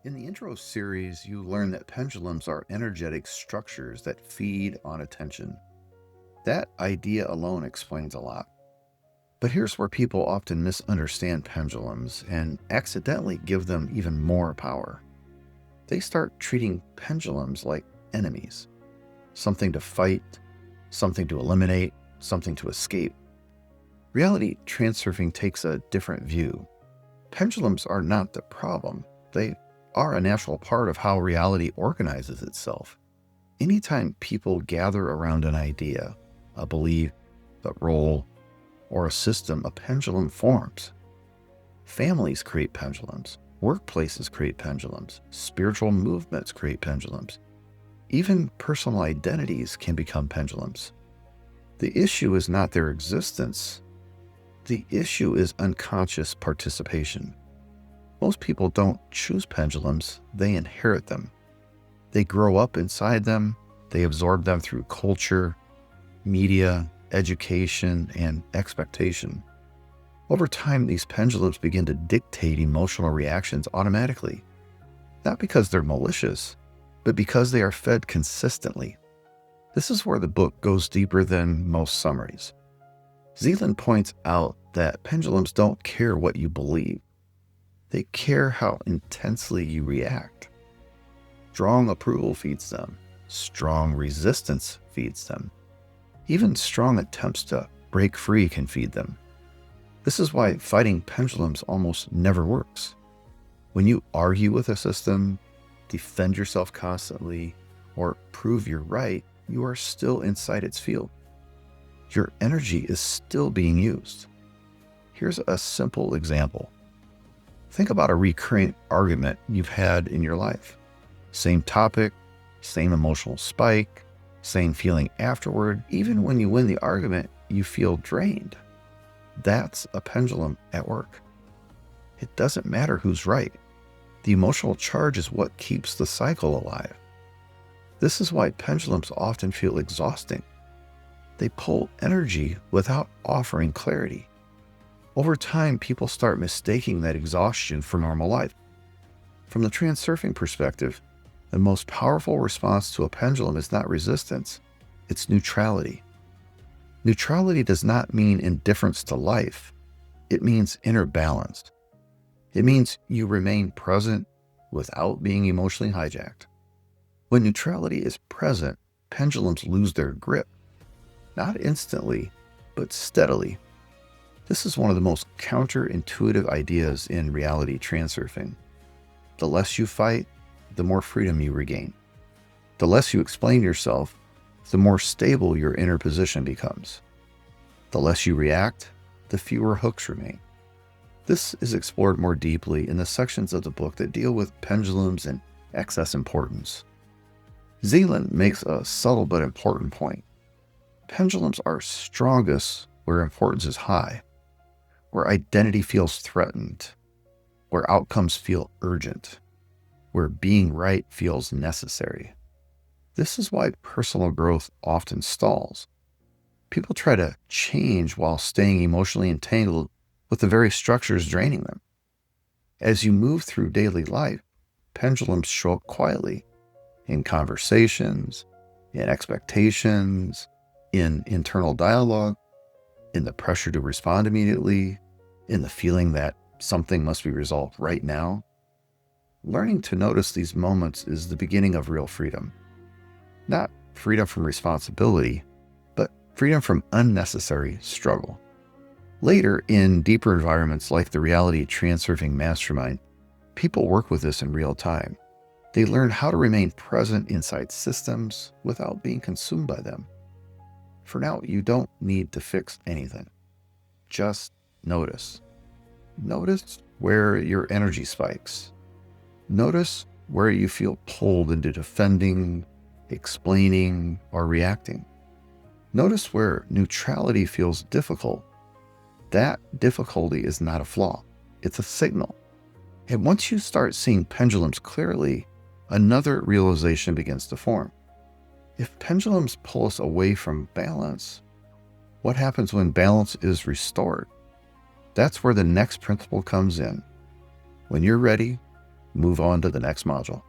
In the intro series, you learn that pendulums are energetic structures that feed on attention. That idea alone explains a lot. But here's where people often misunderstand pendulums and accidentally give them even more power. They start treating pendulums like enemies, something to fight, something to eliminate, something to escape. Reality transurfing takes a different view. Pendulums are not the problem. They are a natural part of how reality organizes itself. Anytime people gather around an idea, a belief, a role, or a system, a pendulum forms. Families create pendulums. Workplaces create pendulums. Spiritual movements create pendulums. Even personal identities can become pendulums. The issue is not their existence. The issue is unconscious participation. Most people don't choose pendulums, they inherit them. They grow up inside them, they absorb them through culture, media, education, and expectation. Over time, these pendulums begin to dictate emotional reactions automatically, not because they're malicious, but because they are fed consistently. This is where the book goes deeper than most summaries. Zealand points out that pendulums don't care what you believe. They care how intensely you react. Strong approval feeds them. Strong resistance feeds them. Even strong attempts to break free can feed them. This is why fighting pendulums almost never works. When you argue with a system, defend yourself constantly, or prove you're right, you are still inside its field. Your energy is still being used. Here's a simple example. Think about a recurring argument you've had in your life. Same topic, same emotional spike, same feeling afterward. Even when you win the argument, you feel drained. That's a pendulum at work. It doesn't matter who's right. The emotional charge is what keeps the cycle alive. This is why pendulums often feel exhausting. They pull energy without offering clarity. Over time, people start mistaking that exhaustion for normal life. From the transurfing perspective, the most powerful response to a pendulum is not resistance, it's neutrality. Neutrality does not mean indifference to life. It means inner balance. It means you remain present without being emotionally hijacked. When neutrality is present, pendulums lose their grip. Not instantly, but steadily. This is one of the most counterintuitive ideas in reality transurfing. The less you fight, the more freedom you regain. The less you explain yourself, the more stable your inner position becomes. The less you react, the fewer hooks remain. This is explored more deeply in the sections of the book that deal with pendulums and excess importance. Zealand makes a subtle but important point. Pendulums are strongest where importance is high, where identity feels threatened, where outcomes feel urgent, where being right feels necessary. This is why personal growth often stalls. People try to change while staying emotionally entangled with the very structures draining them. As you move through daily life, pendulums show up quietly in conversations, in expectations, in internal dialogue, in the pressure to respond immediately, in the feeling that something must be resolved right now. Learning to notice these moments is the beginning of real freedom. Not freedom from responsibility, but freedom from unnecessary struggle. Later, in deeper environments like the Reality Transurfing Mastermind, people work with this in real time. They learn how to remain present inside systems without being consumed by them. For now, you don't need to fix anything. Just notice. Notice where your energy spikes. Notice where you feel pulled into defending, explaining, or reacting. Notice where neutrality feels difficult. That difficulty is not a flaw. It's a signal. And once you start seeing pendulums clearly, another realization begins to form. If pendulums pull us away from balance, what happens when balance is restored? That's where the next principle comes in. When you're ready, move on to the next module.